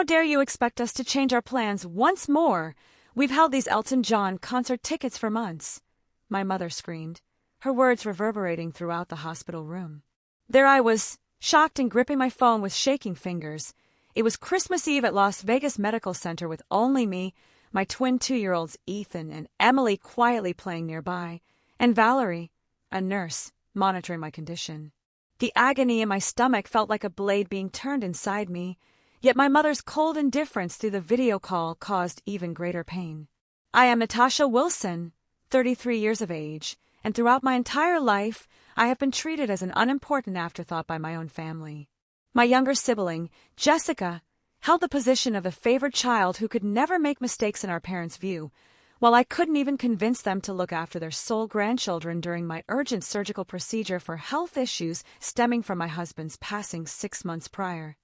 How dare you expect us to change our plans once more? We've held these Elton John concert tickets for months," my mother screamed, her words reverberating throughout the hospital room. There I was, shocked and gripping my phone with shaking fingers. It was Christmas Eve at Las Vegas Medical Center with only me, my twin 2-year-olds Ethan and Emily quietly playing nearby, and Valerie, a nurse, monitoring my condition. The agony in my stomach felt like a blade being turned inside me, yet my mother's cold indifference through the video call caused even greater pain. I am Natasha Wilson, 33 years of age, and throughout my entire life, I have been treated as an unimportant afterthought by my own family. My younger sibling, Jessica, held the position of the favored child who could never make mistakes in our parents' view, while I couldn't even convince them to look after their sole grandchildren during my urgent surgical procedure for health issues stemming from my husband's passing 6 months prior.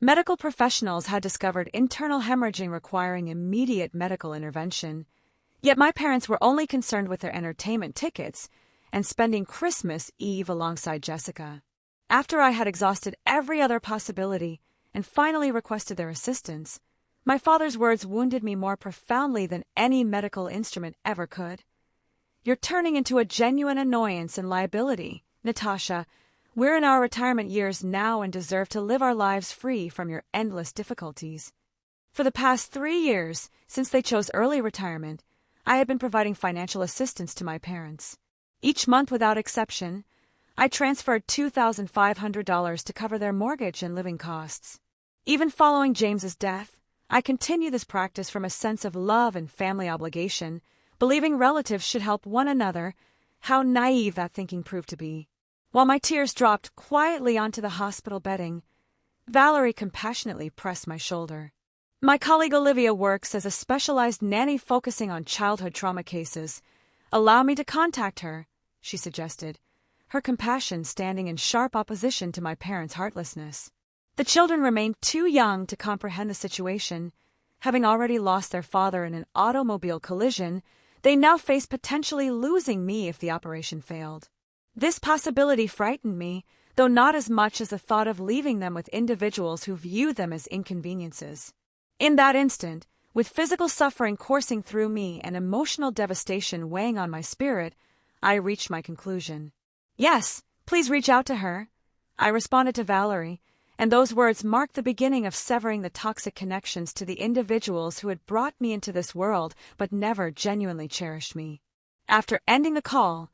Medical professionals had discovered internal hemorrhaging requiring immediate medical intervention, yet my parents were only concerned with their entertainment tickets and spending Christmas Eve alongside Jessica. After I had exhausted every other possibility and finally requested their assistance, my father's words wounded me more profoundly than any medical instrument ever could. "You're turning into a genuine annoyance and liability, Natasha. We're in our retirement years now and deserve to live our lives free from your endless difficulties." For the past 3 years, since they chose early retirement, I had been providing financial assistance to my parents. Each month without exception, I transferred $2,500 to cover their mortgage and living costs. Even following James's death, I continue this practice from a sense of love and family obligation, believing relatives should help one another. How naive that thinking proved to be. While my tears dropped quietly onto the hospital bedding, Valerie compassionately pressed my shoulder. "My colleague Olivia works as a specialized nanny focusing on childhood trauma cases. Allow me to contact her," she suggested, her compassion standing in sharp opposition to my parents' heartlessness. The children remained too young to comprehend the situation. Having already lost their father in an automobile collision, they now faced potentially losing me if the operation failed. This possibility frightened me, though not as much as the thought of leaving them with individuals who viewed them as inconveniences. In that instant, with physical suffering coursing through me and emotional devastation weighing on my spirit, I reached my conclusion. "Yes, please reach out to her," I responded to Valerie, and those words marked the beginning of severing the toxic connections to the individuals who had brought me into this world but never genuinely cherished me. After ending the call,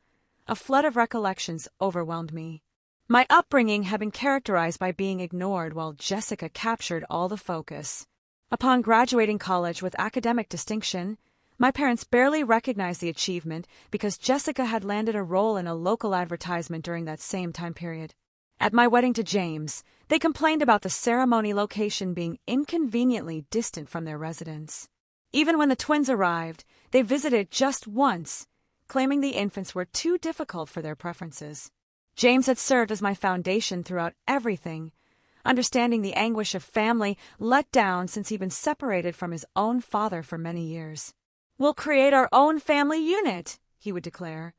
a flood of recollections overwhelmed me. My upbringing had been characterized by being ignored while Jessica captured all the focus. Upon graduating college with academic distinction, my parents barely recognized the achievement because Jessica had landed a role in a local advertisement during that same time period. At my wedding to James, they complained about the ceremony location being inconveniently distant from their residence. Even when the twins arrived, they visited just once, claiming the infants were too difficult for their preferences. James had served as my foundation throughout everything, understanding the anguish of family let down since he'd been separated from his own father for many years. "We'll create our own family unit," he would declare,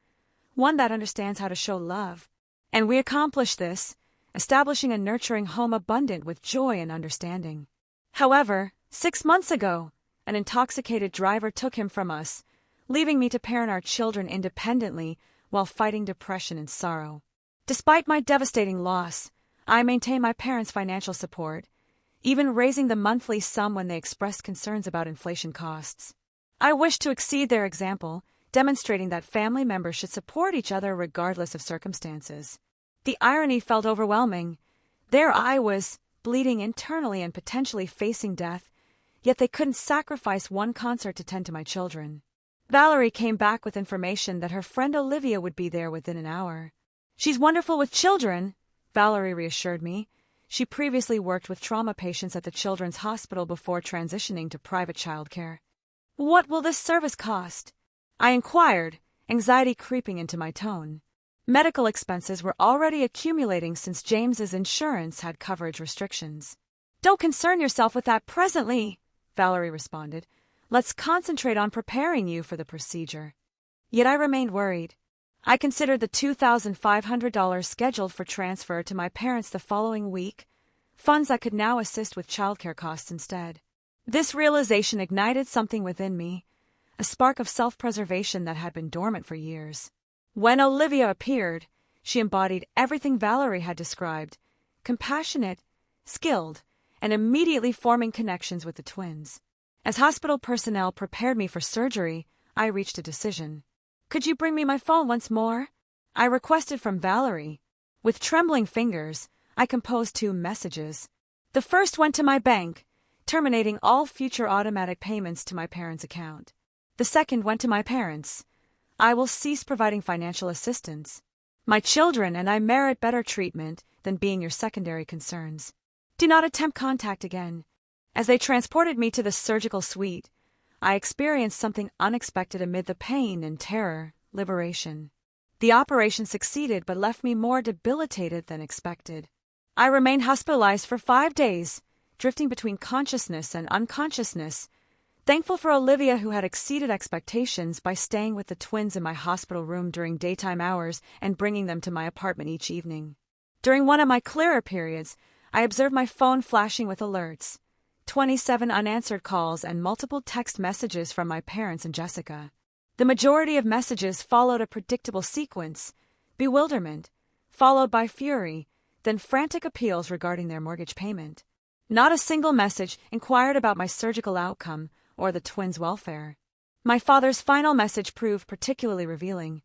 "one that understands how to show love." And we accomplished this, establishing a nurturing home abundant with joy and understanding. However, 6 months ago, an intoxicated driver took him from us, leaving me to parent our children independently while fighting depression and sorrow. Despite my devastating loss, I maintained my parents' financial support, even raising the monthly sum when they expressed concerns about inflation costs. I wished to exceed their example, demonstrating that family members should support each other regardless of circumstances. The irony felt overwhelming. There I was, bleeding internally and potentially facing death, yet they couldn't sacrifice one concert to tend to my children. Valerie came back with information that her friend Olivia would be there within an hour. "She's wonderful with children," Valerie reassured me. She previously worked with trauma patients at the Children's Hospital before transitioning to private childcare. "What will this service cost?" I inquired, anxiety creeping into my tone. Medical expenses were already accumulating since James's insurance had coverage restrictions. "Don't concern yourself with that presently," Valerie responded. "Let's concentrate on preparing you for the procedure." Yet I remained worried. I considered the $2,500 scheduled for transfer to my parents the following week, funds that could now assist with childcare costs instead. This realization ignited something within me, a spark of self-preservation that had been dormant for years. When Olivia appeared, she embodied everything Valerie had described: compassionate, skilled, and immediately forming connections with the twins. As hospital personnel prepared me for surgery, I reached a decision. "Could you bring me my phone once more?" I requested from Valerie. With trembling fingers, I composed 2 messages. The first went to my bank, terminating all future automatic payments to my parents' account. The second went to my parents. "I will cease providing financial assistance. My children and I merit better treatment than being your secondary concerns. Do not attempt contact again." As they transported me to the surgical suite, I experienced something unexpected amid the pain and terror: liberation. The operation succeeded but left me more debilitated than expected. I remained hospitalized for 5 days, drifting between consciousness and unconsciousness, thankful for Olivia, who had exceeded expectations by staying with the twins in my hospital room during daytime hours and bringing them to my apartment each evening. During one of my clearer periods, I observed my phone flashing with alerts: 27 unanswered calls and multiple text messages from my parents and Jessica. The majority of messages followed a predictable sequence: bewilderment, followed by fury, then frantic appeals regarding their mortgage payment. Not a single message inquired about my surgical outcome or the twins' welfare. My father's final message proved particularly revealing.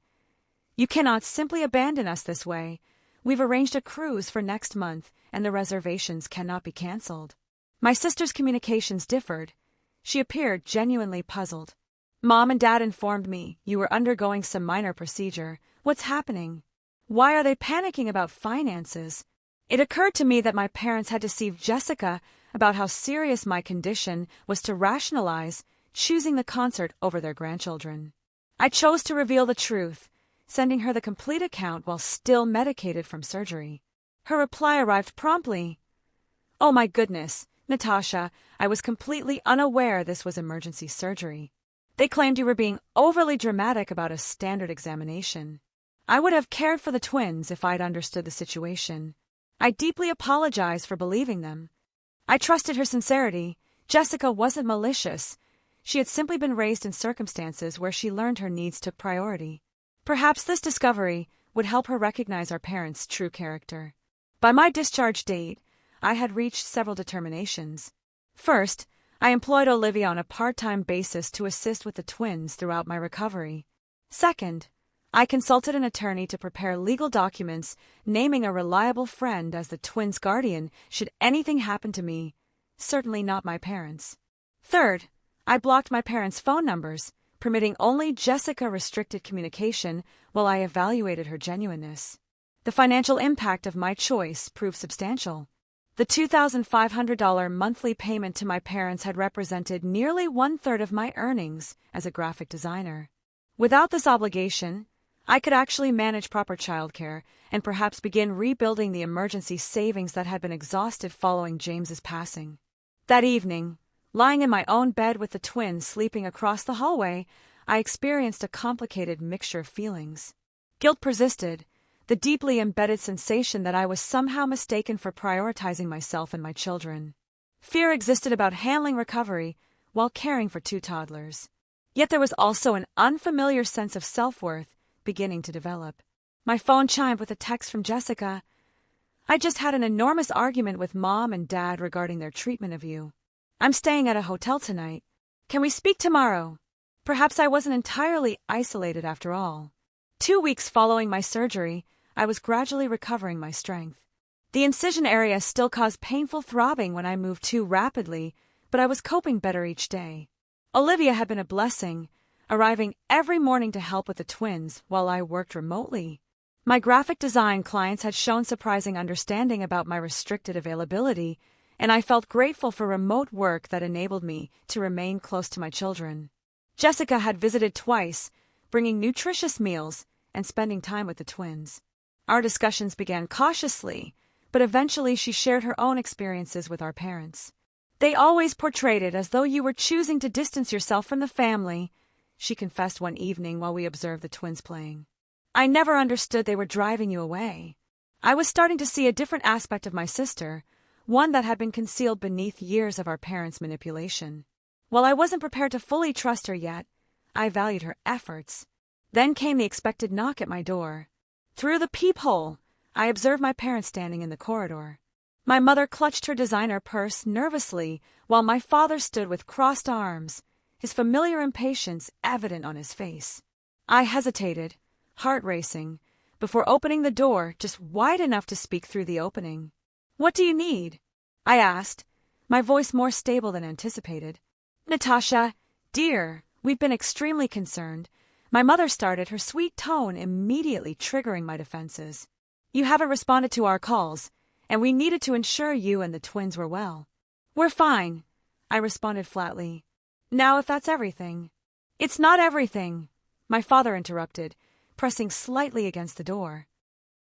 "You cannot simply abandon us this way. We've arranged a cruise for next month, and the reservations cannot be canceled." My sister's communications differed. She appeared genuinely puzzled. "Mom and Dad informed me you were undergoing some minor procedure. What's happening? Why are they panicking about finances?" It occurred to me that my parents had deceived Jessica about how serious my condition was to rationalize choosing the concert over their grandchildren. I chose to reveal the truth, sending her the complete account while still medicated from surgery. Her reply arrived promptly. "Oh my goodness, Natasha, I was completely unaware this was emergency surgery. They claimed you were being overly dramatic about a standard examination. I would have cared for the twins if I'd understood the situation. I deeply apologize for believing them." I trusted her sincerity. Jessica wasn't malicious. She had simply been raised in circumstances where she learned her needs took priority. Perhaps this discovery would help her recognize our parents' true character. By my discharge date, I had reached several determinations. First, I employed Olivia on a part-time basis to assist with the twins throughout my recovery. Second, I consulted an attorney to prepare legal documents naming a reliable friend as the twins' guardian should anything happen to me, certainly not my parents. Third, I blocked my parents' phone numbers, permitting only Jessica-restricted communication while I evaluated her genuineness. The financial impact of my choice proved substantial. The $2,500 monthly payment to my parents had represented nearly 1/3 of my earnings as a graphic designer. Without this obligation, I could actually manage proper childcare and perhaps begin rebuilding the emergency savings that had been exhausted following James's passing. That evening, lying in my own bed with the twins sleeping across the hallway, I experienced a complicated mixture of feelings. Guilt persisted, the deeply embedded sensation that I was somehow mistaken for prioritizing myself and my children. Fear existed about handling recovery while caring for 2 toddlers. Yet there was also an unfamiliar sense of self-worth beginning to develop. My phone chimed with a text from Jessica. "I just had an enormous argument with Mom and Dad regarding their treatment of you. I'm staying at a hotel tonight. Can we speak tomorrow?" Perhaps I wasn't entirely isolated after all. 2 weeks following my surgery, I was gradually recovering my strength. The incision area still caused painful throbbing when I moved too rapidly, but I was coping better each day. Olivia had been a blessing, arriving every morning to help with the twins while I worked remotely. My graphic design clients had shown surprising understanding about my restricted availability, and I felt grateful for remote work that enabled me to remain close to my children. Jessica had visited twice, bringing nutritious meals and spending time with the twins. Our discussions began cautiously, but eventually she shared her own experiences with our parents. "They always portrayed it as though you were choosing to distance yourself from the family," she confessed one evening while we observed the twins playing. "I never understood they were driving you away. I was starting to see a different aspect of my sister, one that had been concealed beneath years of our parents' manipulation. While I wasn't prepared to fully trust her yet, I valued her efforts. Then came the expected knock at my door. Through the peephole, I observed my parents standing in the corridor. My mother clutched her designer purse nervously, while my father stood with crossed arms, his familiar impatience evident on his face. I hesitated, heart racing, before opening the door just wide enough to speak through the opening. "What do you need?" I asked, my voice more stable than anticipated. "Natasha, dear, we've been extremely concerned." My mother started, her sweet tone immediately triggering my defenses. "You haven't responded to our calls, and we needed to ensure you and the twins were well." "We're fine," I responded flatly. "Now, if that's everything." "It's not everything," my father interrupted, pressing slightly against the door.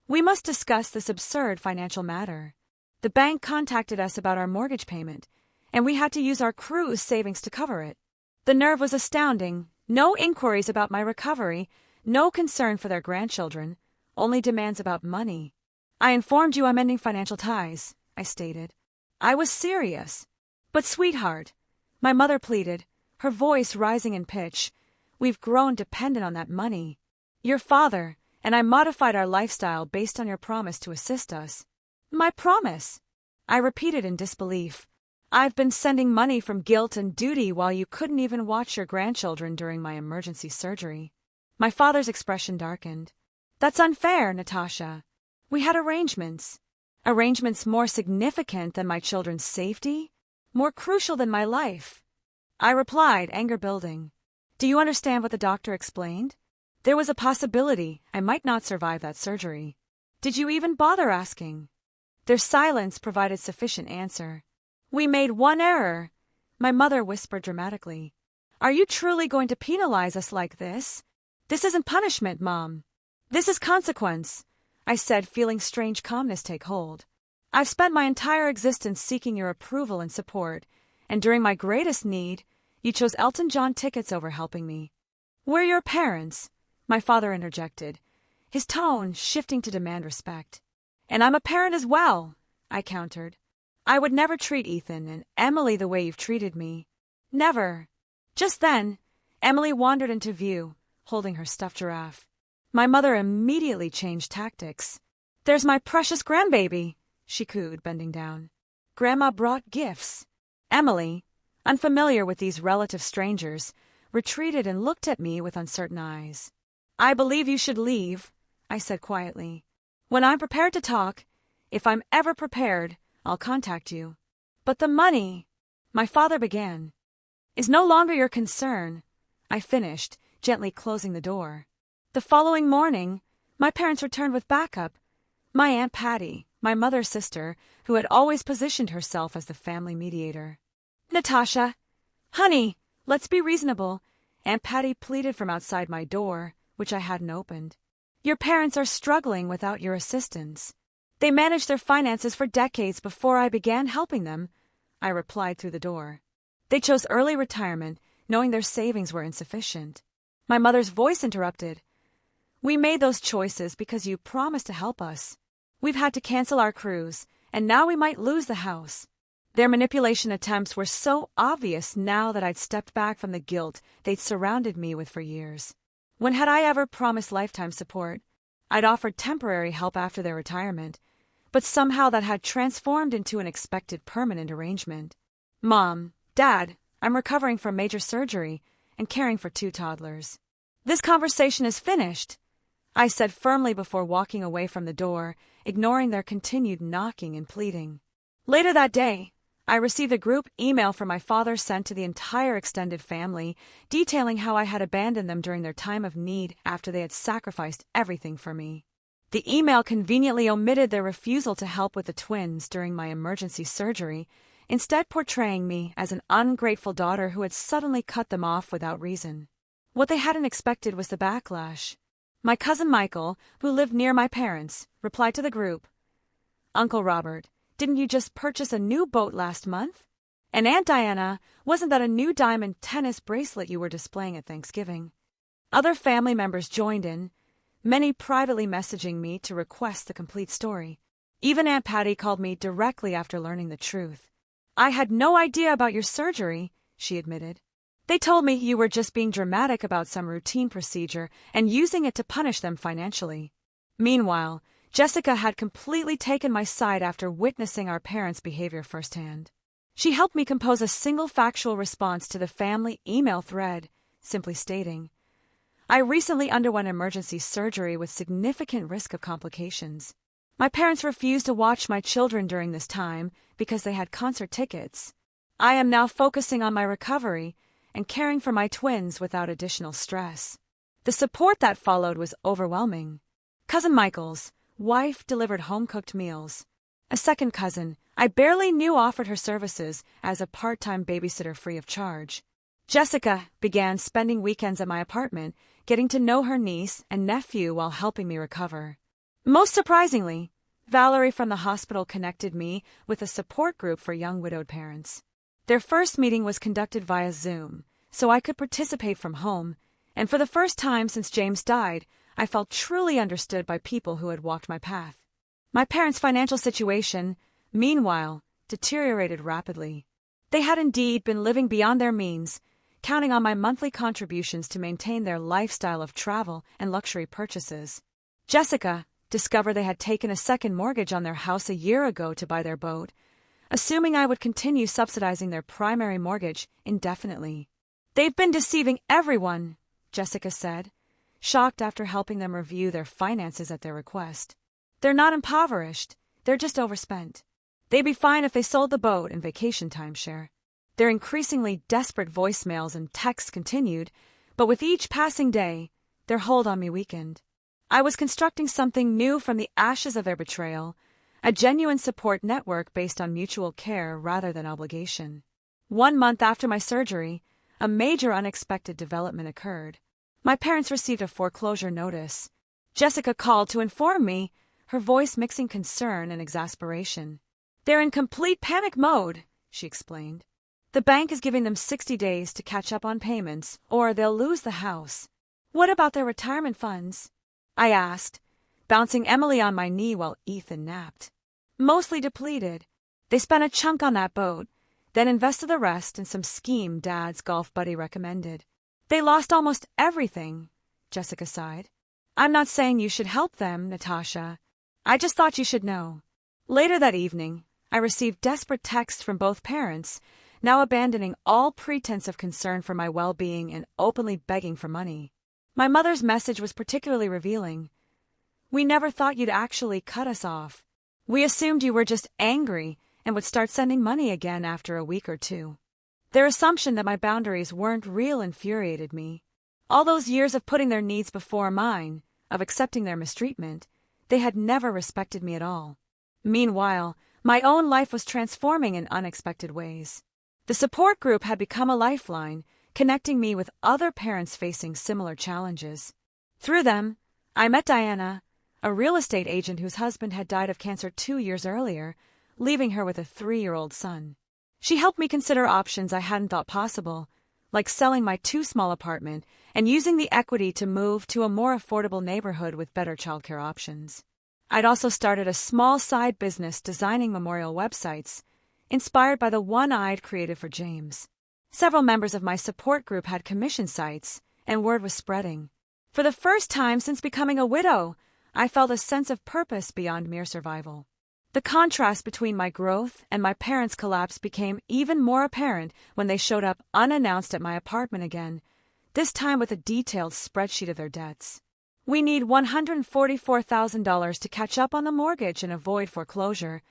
"We must discuss this absurd financial matter. The bank contacted us about our mortgage payment, and we had to use our cruise savings to cover it. The nerve was astounding. No inquiries about my recovery, no concern for their grandchildren, only demands about money. "I informed you I'm ending financial ties," I stated. I was serious. "But sweetheart," my mother pleaded, her voice rising in pitch, "we've grown dependent on that money. Your father and I modified our lifestyle based on your promise to assist us." "My promise?" I repeated in disbelief. "I've been sending money from guilt and duty while you couldn't even watch your grandchildren during my emergency surgery." My father's expression darkened. "That's unfair, Natasha. We had arrangements. Arrangements more significant than my children's safety, more crucial than my life." I replied, anger building. "Do you understand what the doctor explained? There was a possibility I might not survive that surgery. Did you even bother asking?" Their silence provided sufficient answer. "We made one error," my mother whispered dramatically. "Are you truly going to penalize us like this? This isn't punishment, Mom. This is consequence," I said, feeling strange calmness take hold. "I've spent my entire existence seeking your approval and support, and during my greatest need, you chose Elton John tickets over helping me." "We're your parents," my father interjected, his tone shifting to demand respect. "And I'm a parent as well," I countered. "I would never treat Ethan and Emily the way you've treated me. Never." Just then, Emily wandered into view, holding her stuffed giraffe. My mother immediately changed tactics. "There's my precious grandbaby," she cooed, bending down. "Grandma brought gifts." Emily, unfamiliar with these relative strangers, retreated and looked at me with uncertain eyes. "I believe you should leave," I said quietly. "When I'm prepared to talk, if I'm ever prepared, I'll contact you." "But the money," my father began, "is no longer your concern," I finished, gently closing the door. The following morning, my parents returned with backup. My Aunt Patty, my mother's sister, who had always positioned herself as the family mediator. "Natasha, honey, let's be reasonable," Aunt Patty pleaded from outside my door, which I hadn't opened. "Your parents are struggling without your assistance. They managed their finances for decades before I began helping them," I replied through the door. "They chose early retirement, knowing their savings were insufficient." My mother's voice interrupted. "We made those choices because you promised to help us. We've had to cancel our cruise, and now we might lose the house." Their manipulation attempts were so obvious now that I'd stepped back from the guilt they'd surrounded me with for years. When had I ever promised lifetime support? I'd offered temporary help after their retirement, but somehow that had transformed into an expected permanent arrangement. "Mom, Dad, I'm recovering from major surgery and caring for 2 toddlers. This conversation is finished," I said firmly before walking away from the door, ignoring their continued knocking and pleading. Later that day, I received a group email from my father sent to the entire extended family, detailing how I had abandoned them during their time of need after they had sacrificed everything for me. The email conveniently omitted their refusal to help with the twins during my emergency surgery, instead portraying me as an ungrateful daughter who had suddenly cut them off without reason. What they hadn't expected was the backlash. My cousin Michael, who lived near my parents, replied to the group, "Uncle Robert, didn't you just purchase a new boat last month? And Aunt Diana, wasn't that a new diamond tennis bracelet you were displaying at Thanksgiving?" Other family members joined in, many privately messaging me to request the complete story. Even Aunt Patty called me directly after learning the truth. "I had no idea about your surgery," she admitted. "They told me you were just being dramatic about some routine procedure and using it to punish them financially." Meanwhile, Jessica had completely taken my side after witnessing our parents' behavior firsthand. She helped me compose a single factual response to the family email thread, simply stating, "I recently underwent emergency surgery with significant risk of complications. My parents refused to watch my children during this time because they had concert tickets. I am now focusing on my recovery and caring for my twins without additional stress." The support that followed was overwhelming. Cousin Michael's wife delivered home-cooked meals. A second cousin I barely knew offered her services as a part-time babysitter free of charge. Jessica began spending weekends at my apartment, getting to know her niece and nephew while helping me recover. Most surprisingly, Valerie from the hospital connected me with a support group for young widowed parents. Their first meeting was conducted via Zoom, so I could participate from home, and for the first time since James died, I felt truly understood by people who had walked my path. My parents' financial situation, meanwhile, deteriorated rapidly. They had indeed been living beyond their means, counting on my monthly contributions to maintain their lifestyle of travel and luxury purchases. Jessica discovered they had taken a second mortgage on their house a year ago to buy their boat, assuming I would continue subsidizing their primary mortgage indefinitely. "They've been deceiving everyone," Jessica said, shocked after helping them review their finances at their request. "They're not impoverished, they're just overspent. They'd be fine if they sold the boat and vacation timeshare." Their increasingly desperate voicemails and texts continued, but with each passing day, their hold on me weakened. I was constructing something new from the ashes of their betrayal, a genuine support network based on mutual care rather than obligation. 1 month after my surgery, a major unexpected development occurred. My parents received a foreclosure notice. Jessica called to inform me, her voice mixing concern and exasperation. "They're in complete panic mode," she explained. "The bank is giving them 60 days to catch up on payments, or they'll lose the house." "What about their retirement funds?" I asked, bouncing Emily on my knee while Ethan napped. "Mostly depleted. They spent a chunk on that boat, then invested the rest in some scheme Dad's golf buddy recommended. They lost almost everything," Jessica sighed. "I'm not saying you should help them, Natasha. I just thought you should know." Later that evening, I received desperate texts from both parents, now abandoning all pretense of concern for my well-being and openly begging for money. My mother's message was particularly revealing. "We never thought you'd actually cut us off. We assumed you were just angry and would start sending money again after a week or two." Their assumption that my boundaries weren't real infuriated me. All those years of putting their needs before mine, of accepting their mistreatment, they had never respected me at all. Meanwhile, my own life was transforming in unexpected ways. The support group had become a lifeline, connecting me with other parents facing similar challenges. Through them, I met Diana, a real estate agent whose husband had died of cancer 2 years earlier, leaving her with a 3-year-old son. She helped me consider options I hadn't thought possible, like selling my too-small apartment and using the equity to move to a more affordable neighborhood with better childcare options. I'd also started a small side business designing memorial websites, inspired by the one I'd created for James. Several members of my support group had commissioned sites, and word was spreading. For the first time since becoming a widow, I felt a sense of purpose beyond mere survival. The contrast between my growth and my parents' collapse became even more apparent when they showed up unannounced at my apartment again, this time with a detailed spreadsheet of their debts. "We need $144,000 to catch up on the mortgage and avoid foreclosure,"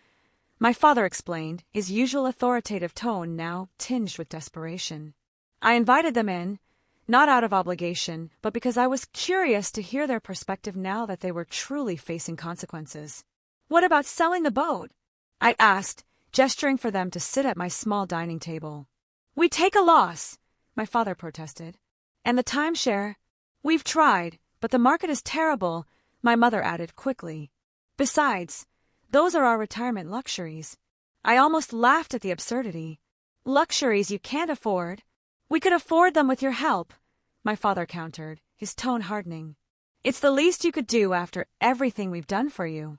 my father explained, his usual authoritative tone now tinged with desperation. I invited them in, not out of obligation, but because I was curious to hear their perspective now that they were truly facing consequences. "What about selling the boat?" I asked, gesturing for them to sit at my small dining table. "We take a loss," my father protested. "And the timeshare?" "We've tried, but the market is terrible," my mother added quickly. "Besides, those are our retirement luxuries." I almost laughed at the absurdity. "Luxuries you can't afford?" "We could afford them with your help," my father countered, his tone hardening. "It's the least you could do after everything we've done for you."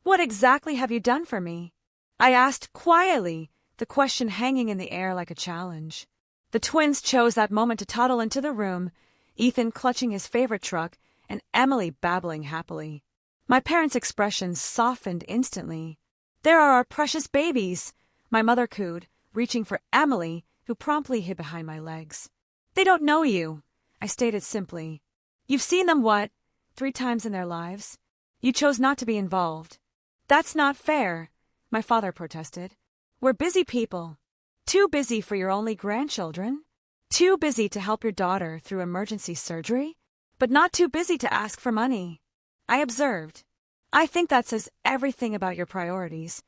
What exactly have you done for me? I asked quietly, the question hanging in the air like a challenge. The twins chose that moment to toddle into the room, Ethan clutching his favorite truck and Emily babbling happily. My parents' expressions softened instantly. There are our precious babies, my mother cooed, reaching for Emily, who promptly hid behind my legs. They don't know you, I stated simply. You've seen them, 3 times in their lives? You chose not to be involved. That's not fair, my father protested. We're busy people. Too busy for your only grandchildren? Too busy to help your daughter through emergency surgery? But not too busy to ask for money, I observed. I think that says everything about your priorities.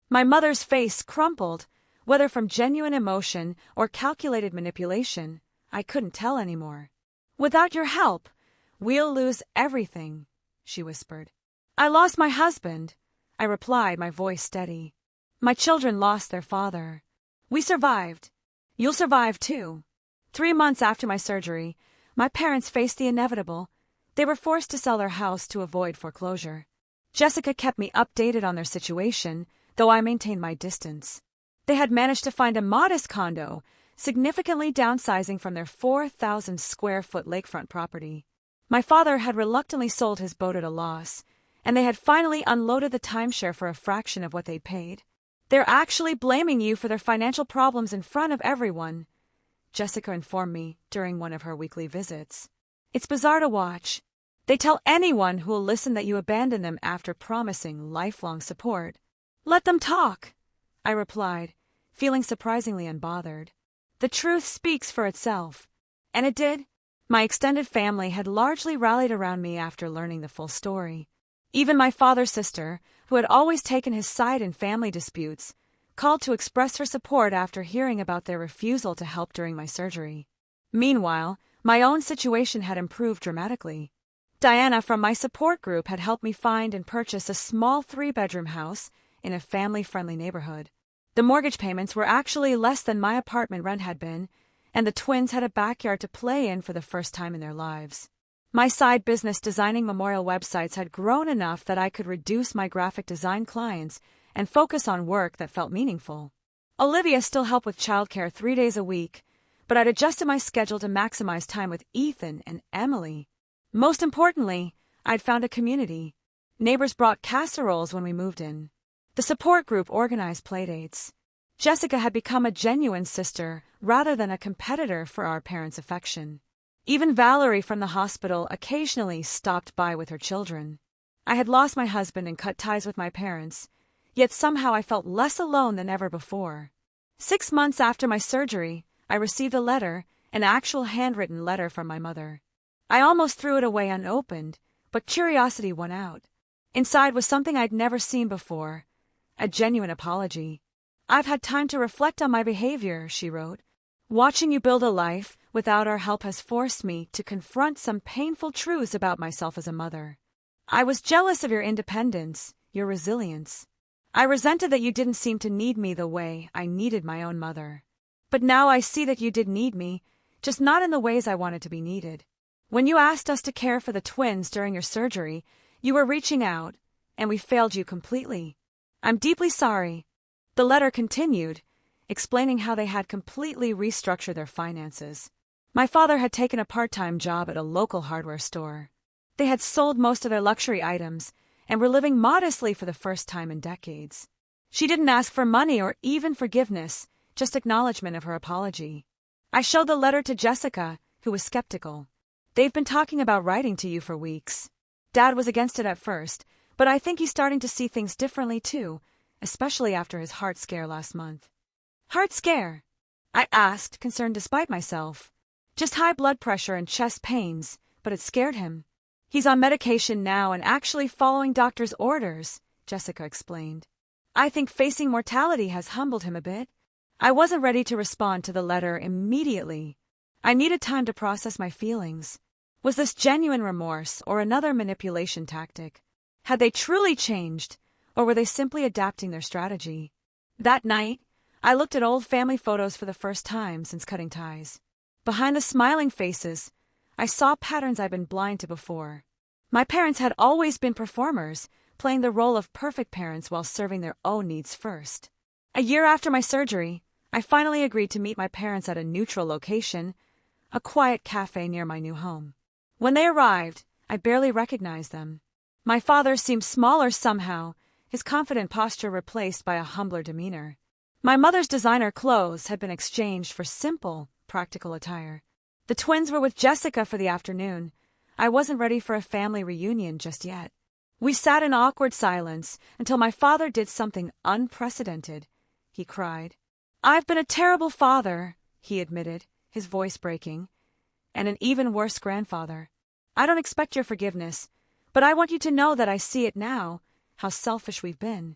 My mother's face crumpled, whether from genuine emotion or calculated manipulation. I couldn't tell anymore. Without your help, we'll lose everything, she whispered. I lost my husband, I replied, my voice steady. My children lost their father. We survived. You'll survive too. 3 months after my surgery, my parents faced the inevitable. They were forced to sell their house to avoid foreclosure. Jessica kept me updated on their situation, though I maintained my distance. They had managed to find a modest condo, significantly downsizing from their 4,000-square-foot lakefront property. My father had reluctantly sold his boat at a loss, and they had finally unloaded the timeshare for a fraction of what they'd paid. They're actually blaming you for their financial problems in front of everyone, Jessica informed me during one of her weekly visits. It's bizarre to watch. They tell anyone who will listen that you abandoned them after promising lifelong support. Let them talk, I replied, feeling surprisingly unbothered. The truth speaks for itself. And it did. My extended family had largely rallied around me after learning the full story. Even my father's sister, who had always taken his side in family disputes, called to express her support after hearing about their refusal to help during my surgery. Meanwhile, my own situation had improved dramatically. Diana from my support group had helped me find and purchase a small 3-bedroom house in a family-friendly neighborhood. The mortgage payments were actually less than my apartment rent had been, and the twins had a backyard to play in for the first time in their lives. My side business designing memorial websites had grown enough that I could reduce my graphic design clients and focus on work that felt meaningful. Olivia still helped with childcare 3 days a week, but I'd adjusted my schedule to maximize time with Ethan and Emily. Most importantly, I'd found a community. Neighbors brought casseroles when we moved in. The support group organized playdates. Jessica had become a genuine sister rather than a competitor for our parents' affection. Even Valerie from the hospital occasionally stopped by with her children. I had lost my husband and cut ties with my parents, yet somehow I felt less alone than ever before. 6 months after my surgery, I received a letter, an actual handwritten letter from my mother. I almost threw it away unopened, but curiosity won out. Inside was something I'd never seen before, a genuine apology. I've had time to reflect on my behavior, she wrote. Watching you build a life without our help has forced me to confront some painful truths about myself as a mother. I was jealous of your independence, your resilience. I resented that you didn't seem to need me the way I needed my own mother. But now I see that you did need me, just not in the ways I wanted to be needed. When you asked us to care for the twins during your surgery, you were reaching out, and we failed you completely. I'm deeply sorry. The letter continued, explaining how they had completely restructured their finances. My father had taken a part-time job at a local hardware store. They had sold most of their luxury items and were living modestly for the first time in decades. She didn't ask for money or even forgiveness, just acknowledgement of her apology. I showed the letter to Jessica, who was skeptical. They've been talking about writing to you for weeks. Dad was against it at first, but I think he's starting to see things differently too, especially after his heart scare last month. Heart scare? I asked, concerned despite myself. Just high blood pressure and chest pains, but it scared him. He's on medication now and actually following doctor's orders, Jessica explained. I think facing mortality has humbled him a bit. I wasn't ready to respond to the letter immediately. I needed time to process my feelings. Was this genuine remorse or another manipulation tactic? Had they truly changed, or were they simply adapting their strategy? That night, I looked at old family photos for the first time since cutting ties. Behind the smiling faces, I saw patterns I'd been blind to before. My parents had always been performers, playing the role of perfect parents while serving their own needs first. A year after my surgery, I finally agreed to meet my parents at a neutral location, a quiet cafe near my new home. When they arrived, I barely recognized them. My father seemed smaller somehow, his confident posture replaced by a humbler demeanor. My mother's designer clothes had been exchanged for simple, practical attire. The twins were with Jessica for the afternoon. I wasn't ready for a family reunion just yet. We sat in awkward silence until my father did something unprecedented. He cried. "I've been a terrible father," he admitted, his voice breaking, "and an even worse grandfather. I don't expect your forgiveness, but I want you to know that I see it now, how selfish we've been."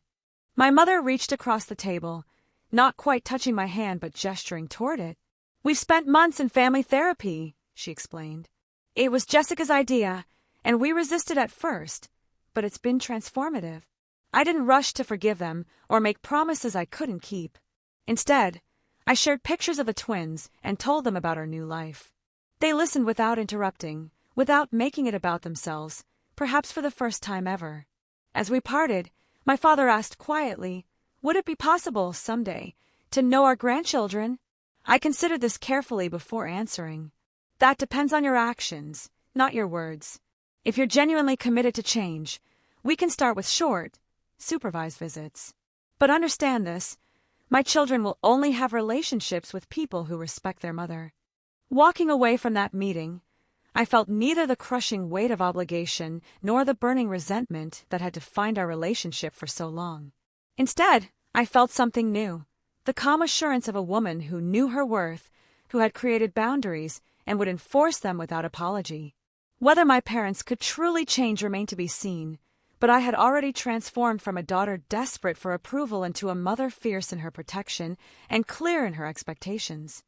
My mother reached across the table, not quite touching my hand but gesturing toward it. "We've spent months in family therapy," she explained. "It was Jessica's idea, and we resisted at first, but it's been transformative. I didn't rush to forgive them or make promises I couldn't keep. Instead, I shared pictures of the twins and told them about our new life. They listened without interrupting, without making it about themselves, perhaps for the first time ever. As we parted, my father asked quietly, "Would it be possible, someday, to know our grandchildren?" I considered this carefully before answering. "That depends on your actions, not your words. If you're genuinely committed to change, we can start with short, supervised visits. But understand this, my children will only have relationships with people who respect their mother." Walking away from that meeting, I felt neither the crushing weight of obligation nor the burning resentment that had defined our relationship for so long. Instead, I felt something new, the calm assurance of a woman who knew her worth, who had created boundaries, and would enforce them without apology. Whether my parents could truly change remained to be seen, but I had already transformed from a daughter desperate for approval into a mother fierce in her protection and clear in her expectations.